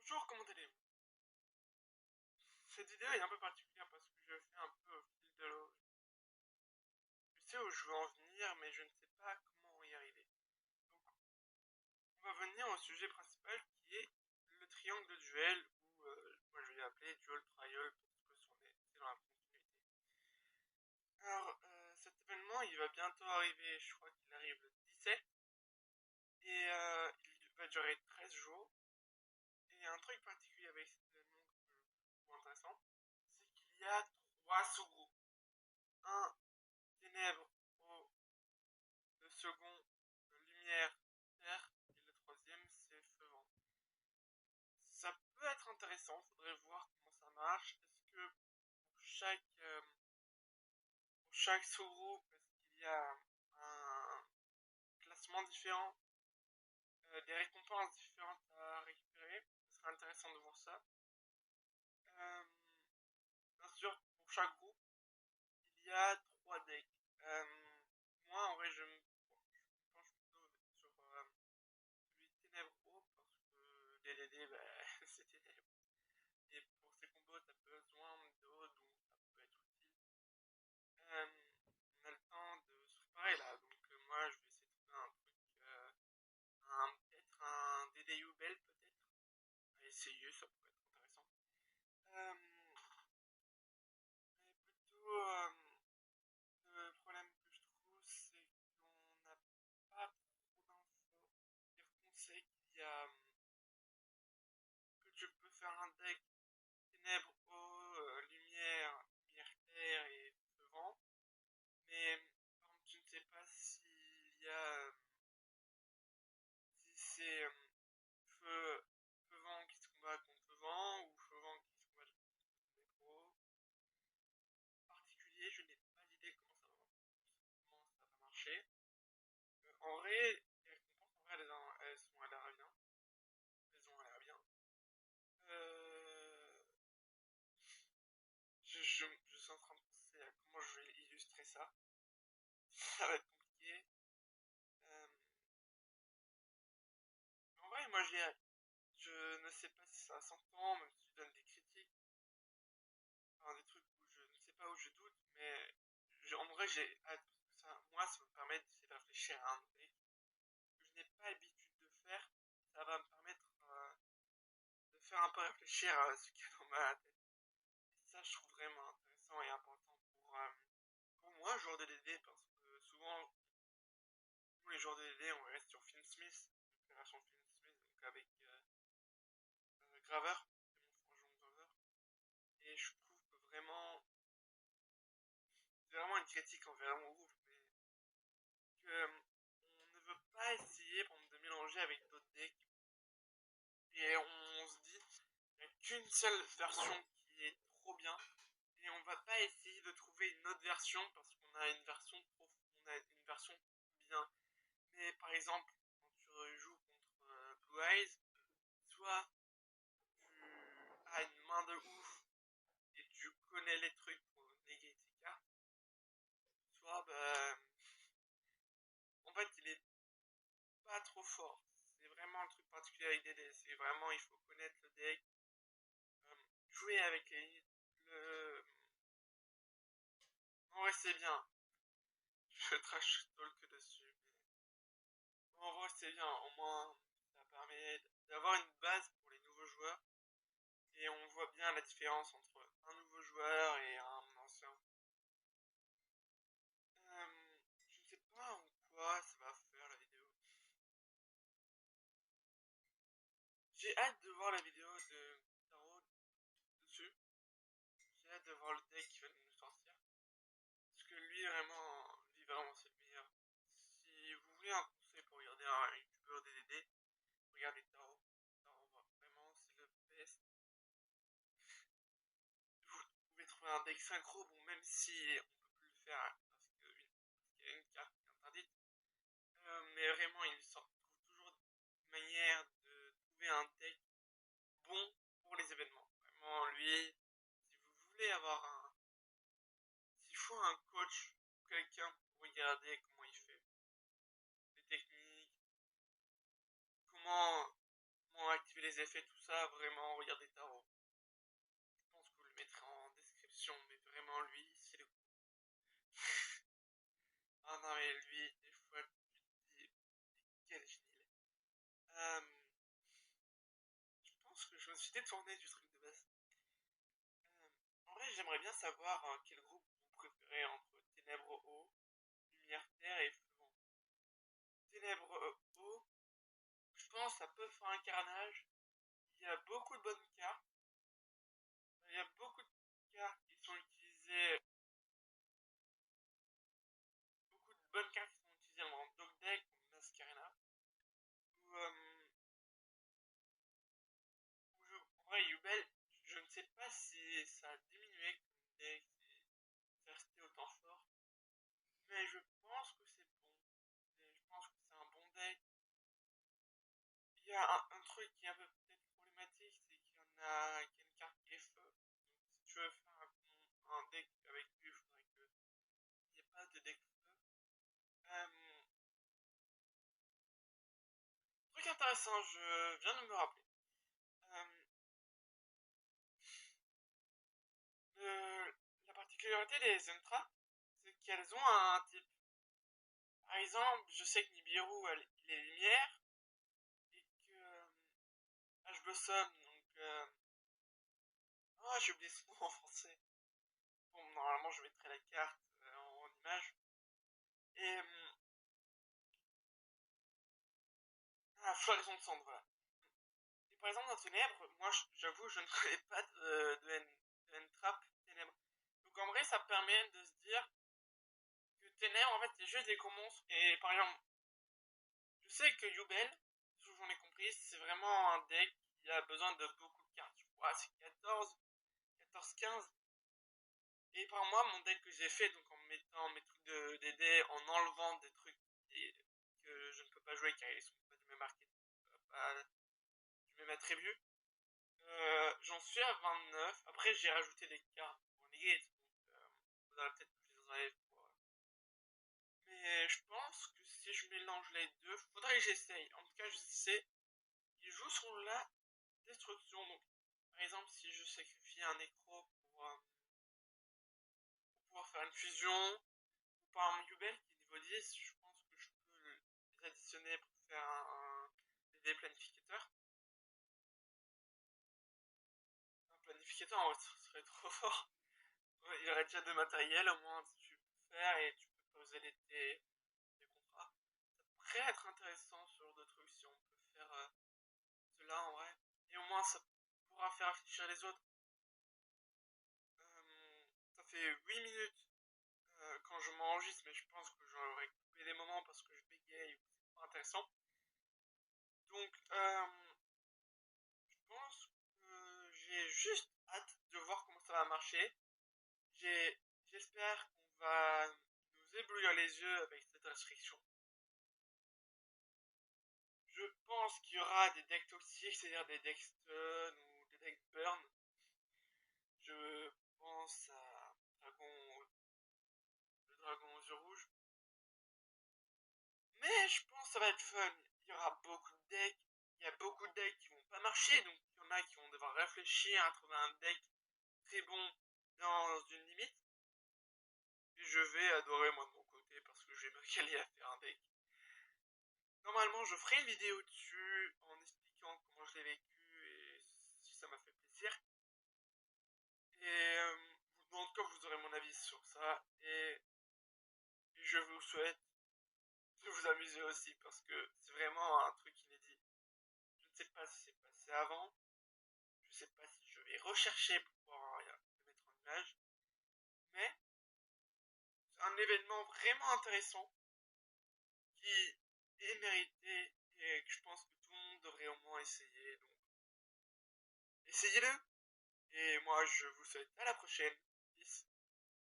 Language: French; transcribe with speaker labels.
Speaker 1: Bonjour, comment allez-vous? Cette vidéo est un peu particulière parce que je fais un peu au fil de l'eau. Je sais où je veux en venir, mais je ne sais pas comment y arriver. Donc, on va venir au sujet principal qui est le triangle de duel, ou moi je vais l'appeler dual trial parce que c'est dans la continuité. Alors, cet événement il va bientôt arriver, je crois qu'il arrive le 17, et il va durer 13 jours. Et un truc particulier avec cet événement que je trouve intéressant, c'est qu'il y a trois sous-groupes. Un ténèbres, eau, le second, lumière, terre, et le troisième, c'est feu vent. Ça peut être intéressant, faudrait voir comment ça marche. Est-ce que pour chaque sous-groupe, est-ce qu'il y a un classement différent, des récompenses différentes à récupérer? Ce serait intéressant de voir ça. Euh, Bien sûr, pour chaque groupe, il y a trois decks. Euh, Moi, en vrai, je penche plutôt sur celui ténèbres haut parce que DDD, bah, c'est ténèbres. Et pour ces combos, t'as besoin d'eau, donc ça peut être utile. Euh, on a le temps de se préparer là, donc moi je vais essayer de trouver un truc, peut-être un DDU Bell peut-être. À essayer, ça pourrait être intéressant. Mais plutôt, le problème que je trouve, c'est qu'on n'a pas trop d'infos. Dire qu'on sait qu'il y a que tu peux faire un deck ténèbres, eau, lumière, terre et feu vent. Mais par exemple, tu ne sais pas s'il y a si c'est feu, feu vent qui se combat contre feu vent ou feu vent qui se combat contre ténèbres. En particulier, je n'ai pas d'idée comment ça va marcher. En vrai, les récompenses, en vrai, elles sont à l'air bien. Elles ont l'air bien. Euh, je suis en train de penser à comment je vais illustrer ça. Ça va être compliqué. Euh, En vrai, moi j'ai hâte. Je ne sais pas si ça s'entend, même si je donne des critiques, enfin, des trucs où je ne sais pas où je doute, mais en vrai j'ai hâte parce que ça, moi, ça me permet d'essayer de réfléchir à un deck que je n'ai pas l'habitude de faire. Ça va me permettre de faire un peu réfléchir à ce qu'il y a dans ma tête. Et ça, je trouve vraiment intéressant et important pour moi, joueur de DD, parce que souvent, nous les joueurs de DD, on reste sur Finsmith, l'opération Finsmith, donc avec Graveur, c'est mon frangin Graveur. Et je trouve que vraiment, c'est vraiment une critique envers mon groupe, mais que on ne veut pas essayer de mélanger avec d'autres decks. Et on se dit, il n'y a qu'une seule version qui est trop bien. Et on va pas essayer de trouver une autre version parce qu'on a une version on a une version bien. Mais par exemple, quand tu joues contre Blue Eyes, soit tu as une main de ouf et tu connais les trucs pour néguer tes cartes, soit bah, en fait il est pas trop fort. C'est vraiment un truc particulier avec DD. C'est vraiment, il faut connaître le deck, euh, jouer avec les. Le... En vrai, c'est bien. Je trash talk dessus. Mais en vrai, c'est bien. Au moins, ça permet d'avoir une base pour les nouveaux joueurs. Et on voit bien la différence entre un nouveau joueur et un ancien. Je ne sais pas en quoi ça va faire la vidéo. J'ai hâte de voir la vidéo de Taro dessus. J'ai hâte de voir le deck qui va nous sortir. Parce que lui vraiment c'est le meilleur. Si vous voulez un conseil pour regarder un youtubeur DDD, regardez Taro. Taro, vraiment, c'est le best. Vous pouvez trouver un deck synchro, bon, même si on peut plus le faire parce qu'il y a une carte qui est interdite. Mais vraiment, il trouve toujours une manière de trouver un deck bon pour les événements. Vraiment, lui, si vous voulez avoir un. S'il faut un coach ou quelqu'un pour regarder comment il fait, les techniques, comment activer les effets, tout ça, vraiment, regardez Taro. Je pense que vous le mettrez en description, mais vraiment, lui, c'est le... Ah non, mais lui, des fois, tu te dis, quel génie. Euh, je pense que je me suis détourné du truc de base. En vrai, j'aimerais bien savoir quel groupe vous préférez entre Ténèbres Eau, Lumière Terre et Feu Vent. Ténèbres Eau, je pense que ça peut faire un carnage. Il y a beaucoup de bonnes cartes. Il y a beaucoup de cartes qui sont utilisées, beaucoup de bonnes cartes qui sont utilisées en dog deck ou Mascarena. Ou, en vrai, Yubel, je ne sais pas si ça a diminué comme deck, si c'est resté autant fort. Mais je pense que c'est bon. Et je pense que c'est un bon deck. Il y a un truc qui est un peu peut-être problématique, c'est qu'il y a une carte qui est feu. Donc si tu veux faire un deck avec lui, il faudrait qu'il n'y ait pas de deck feu. Truc intéressant, je viens de me rappeler. Euh, la particularité des Zentra, c'est qu'elles ont un type. Par exemple, je sais que Nibiru, il est lumière, et que Ash Blossom, donc... oh, j'ai oublié son nom en français. Bon, normalement, je mettrai la carte en image. Et... ah, Floraison de Cendre, voilà. Et par exemple, dans Ténèbres, moi, j'avoue, je ne connais pas de N-Trap Ténèbres. Donc en vrai, ça permet de se dire que Ténèbres, en fait, c'est juste des monstres. Et par exemple, je sais que Yubel, ce que j'en ai compris, c'est vraiment un deck qui a besoin de beaucoup de cartes. Je crois c'est 14, 15. Et par moi, mon deck que j'ai fait, donc en mettant mes trucs de DD, en enlevant des trucs que je ne peux pas jouer car ils sont pas du même arcade, pas du même attribut, j'en suis à 29. Après, j'ai rajouté des cartes pour negate, donc faudrait peut-être que je les enlève pour... Mais je pense que si je mélange les deux, faudrait que j'essaye. En tout cas, je sais qu'ils jouent sur la destruction. Donc, par exemple, si je sacrifie un nécro pour pouvoir faire une fusion, ou par un Yubel qui est niveau 10, je pense que je peux les additionner pour faire un DD planificateur. Un planificateur, en vrai, ce serait trop fort. Il y aurait déjà de matériel, au moins tu peux faire et tu peux poser tes contrats. Ça pourrait être intéressant ce genre de truc si on peut faire cela en vrai. Et au moins ça pourra faire afficher les autres. Ça fait 8 minutes quand je m'enregistre, mais je pense que j'aurais coupé des moments parce que je bégaye ou c'est pas intéressant. Donc, je pense que j'ai juste hâte de voir comment ça va marcher. J'espère qu'on va nous éblouir les yeux avec cette restriction. Je pense qu'il y aura des decks toxiques, c'est-à-dire des decks stun ou des decks burn. Je pense à le dragon aux yeux rouges. Mais je pense que ça va être fun. Il y aura beaucoup de decks. Il y a beaucoup de decks qui vont pas marcher, donc il y en a qui vont devoir réfléchir à trouver un deck très bon dans une limite. Et je vais adorer moi de mon côté parce que je vais me caler à faire un deck. Normalement, je ferai une vidéo dessus en expliquant comment je l'ai vécu et si ça m'a fait plaisir. Et en tout cas, vous aurez mon avis sur ça. Et je vous souhaite de vous amuser aussi parce que c'est vraiment un truc inédit. Je ne sais pas si c'est passé avant. Je ne sais pas si je vais rechercher pour pouvoir le mettre en image. Mais c'est un événement vraiment intéressant qui est mérité et que je pense que tout le monde devrait au moins essayer. Donc, essayez-le. Et moi, je vous souhaite à la prochaine.